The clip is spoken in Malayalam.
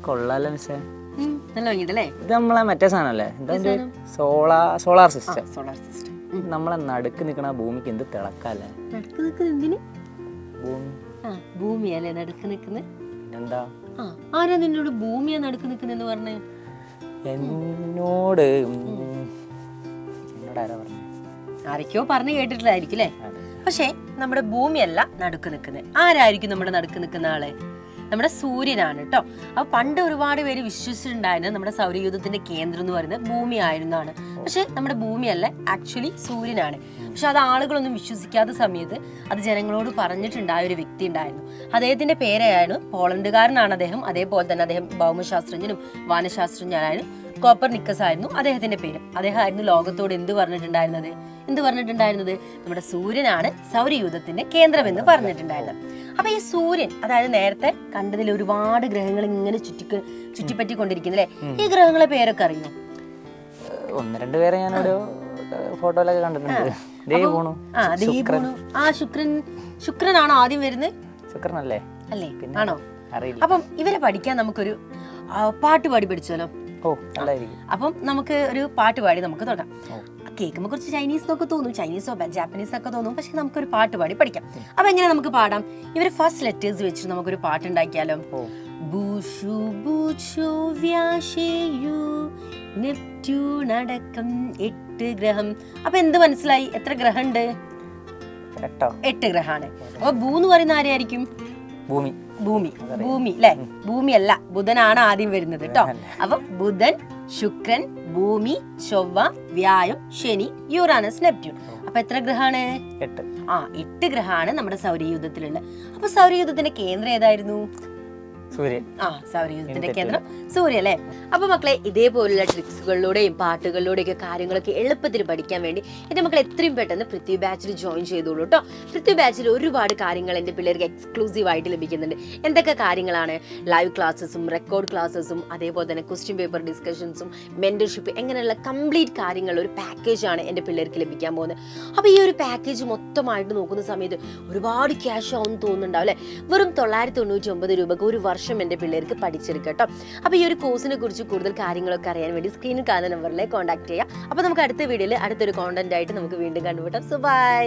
കൊള്ളാലോ മിസ്സേ. നല്ല ഭംഗിയുണ്ടല്ലേ? ഇത് നമ്മളെ മറ്റേ സാധനല്ലേ, എന്താ സോളാർ സിസ്റ്റം. സോളാർ സിസ്റ്റം നമ്മളെ നടുക്ക് നിക്കണ ഭൂമിക്ക് എന്ത് തിളക്കല്ലേ. നടുക്ക് നിൽക്കുന്ന എന്തിന്? ഭൂമി. ഭൂമിയല്ലേ നടുക്ക് നിൽക്കുന്നത്? എന്താ ആരാ നിന്നോട് ഭൂമിയാ നടുക്ക് നിൽക്കുന്നെന്ന് പറഞ്ഞേ? എന്നോട് ആരാ പറഞ്ഞു? ആരൊക്കെയോ പറഞ്ഞു കേട്ടിട്ടില്ലായിരിക്കും അല്ലേ? പക്ഷേ നമ്മുടെ ഭൂമിയല്ല നടുക്ക് നിൽക്കുന്നത്. ആരായിരിക്കും നമ്മുടെ നടുക്ക് നിൽക്കുന്ന ആളെ? നമ്മുടെ സൂര്യനാണ് കേട്ടോ. അപ്പൊ പണ്ട് ഒരുപാട് പേര് വിശ്വസിച്ചിട്ടുണ്ടായിരുന്നത് നമ്മുടെ സൗരയൂഥത്തിന്റെ കേന്ദ്രം എന്ന് പറയുന്നത് ഭൂമി ആയിരുന്നാണ്. പക്ഷെ നമ്മുടെ ഭൂമിയല്ല, ആക്ച്വലി സൂര്യനാണ്. പക്ഷെ അത് ആളുകളൊന്നും വിശ്വസിക്കാത്ത സമയത്ത് അത് ജനങ്ങളോട് പറഞ്ഞിട്ടുണ്ടായ ഒരു വ്യക്തി ഉണ്ടായിരുന്നു. അദ്ദേഹത്തിന്റെ പേരായിരുന്നു, പോളണ്ടുകാരനാണ് അദ്ദേഹം. അതേപോലെ തന്നെ അദ്ദേഹം ഭൗമശാസ്ത്രജ്ഞനും വാനശാസ്ത്രജ്ഞനായിരുന്നു. കോപ്പർനിക്കസ് ആയിരുന്നു അദ്ദേഹത്തിന്റെ പേര്. അദ്ദേഹം ആയിരുന്നു ലോകത്തോട് എന്ത് പറഞ്ഞിട്ടുണ്ടായിരുന്നത്? നമ്മുടെ സൂര്യനാണ് സൗരയൂഥത്തിന്റെ കേന്ദ്രം എന്ന് പറഞ്ഞിട്ടുണ്ടായിരുന്നത്. അപ്പൊ ഈ സൂര്യൻ, അതായത് നേരത്തെ കണ്ടതിൽ ഒരുപാട് ഗ്രഹങ്ങൾ ഇങ്ങനെ ചുറ്റിപ്പറ്റിക്കൊണ്ടിരിക്കുന്നല്ലേ, ഈ ഗ്രഹങ്ങളെ പേരൊക്കെ അറിയോ? ഒന്ന് രണ്ട് പേരെ ഞാൻ ഒരു ഫോട്ടോയിലൊക്കെ കണ്ടിട്ടുണ്ട്. ശുക്രനാണോ ആദ്യം വരുന്നത്? ശുക്രനല്ലേ? അല്ലേ? ആണോ? അപ്പം ഇവരെ പഠിക്കാൻ നമുക്കൊരു പാട്ട് പാടി പഠിച്ചാലോ? അപ്പം നമുക്ക് ഒരു പാട്ട് പാടി നമുക്ക് തുടങ്ങാം. കേൾക്കുമ്പോൾ കുറച്ച് ചൈനീസ് എന്നൊക്കെ തോന്നും, ചൈനീസോ ജാപ്പനീസോ ഒക്കെ തോന്നും. പക്ഷെ നമുക്കൊരു പാട്ട് പാടി പഠിക്കാം. അപ്പൊ എങ്ങനെ നമുക്ക് പാടാം? ഇവര് ഫസ്റ്റ് ലെറ്റേഴ്സ് വെച്ചിട്ട് നമുക്കൊരു പാട്ട് ഉണ്ടാക്കിയാലോ? നെപ്റ്റ്യൂൺ അടക്കം 8 ഗ്രഹം. അപ്പൊ എന്ത് മനസ്സിലായി? എത്ര ഗ്രഹം ഉണ്ട്? 8 ഗ്രഹമാണ്. അപ്പൊ ഭൂ എന്ന് പറയുന്ന ആരെയായിരിക്കും? ഭൂമി അല്ലെ? ഭൂമിയല്ല, ബുധനാണ് ആദ്യം വരുന്നത് കേട്ടോ. അപ്പൊ ബുധൻ, ശുക്രൻ, ഭൂമി, ചൊവ്വ, വ്യാഴം, ശനി, യുറാനസ്, നെപ്റ്റ്യൂൺ. അപ്പൊ എത്ര ഗ്രഹമാണ്? 8 ഗ്രഹമാണ് നമ്മുടെ സൗരയൂഥത്തിലുള്ളത്. അപ്പൊ സൗരയൂഥത്തിന്റെ കേന്ദ്രം ഏതായിരുന്നു? സൂര്യൻ. സൗരയൂഥത്തിന്റെ കേന്ദ്രം സൂര്യ അല്ലേ? അപ്പൊ മക്കളെ, ഇതേപോലുള്ള ട്രിക്സുകളിലൂടെയും പാട്ടുകളിലൂടെയും ഒക്കെ കാര്യങ്ങളൊക്കെ എളുപ്പത്തിൽ പഠിക്കാൻ വേണ്ടി എന്റെ മക്കൾ എത്രയും പെട്ടെന്ന് പൃഥ്വി ബാച്ചിൽ ജോയിൻ ചെയ്തോളൂ കേട്ടോ. പൃഥ്വി ബാച്ചിൽ ഒരുപാട് കാര്യങ്ങൾ എന്റെ പിള്ളേർക്ക് എക്സ്ക്ലൂസീവ് ആയിട്ട് ലഭിക്കുന്നുണ്ട്. എന്തൊക്കെ കാര്യങ്ങളാണ്? ലൈവ് ക്ലാസ്സസും റെക്കോർഡ് ക്ലാസ്സസും അതേപോലെ തന്നെ ക്വസ്റ്റ്യൻ പേപ്പർ ഡിസ്കഷൻസും മെന്റർഷിപ്പ്, എങ്ങനെയുള്ള കംപ്ലീറ്റ് കാര്യങ്ങൾ ഒരു പാക്കേജാണ് എന്റെ പിള്ളേർക്ക് ലഭിക്കാൻ പോകുന്നത്. അപ്പൊ ഈ ഒരു പാക്കേജ് മൊത്തമായിട്ട് നോക്കുന്ന സമയത്ത് ഒരുപാട് ക്യാഷ് ആവുമെന്ന് തോന്നുന്നുണ്ടാവും അല്ലെ? വെറും 999 രൂപക്ക് ഒരു വർഷം എന്റെ പിള്ളേർക്ക് പഠിച്ചെടുക്കാം കേട്ടോ. അപ്പൊ ഈ ഒരു കോഴ്സിനെ കുറിച്ച് കൂടുതൽ കാര്യങ്ങളൊക്കെ അറിയാൻ വേണ്ടി സ്ക്രീനിൽ കാണുന്ന നമ്പറിലേക്ക് കോൺടാക്ട് ചെയ്യാം. അപ്പൊ നമുക്ക് അടുത്ത വീഡിയോയിൽ അടുത്തൊരു കോണ്ടന്റ് ആയിട്ട് നമുക്ക് വീണ്ടും കണ്ടുമുട്ടാം. So by.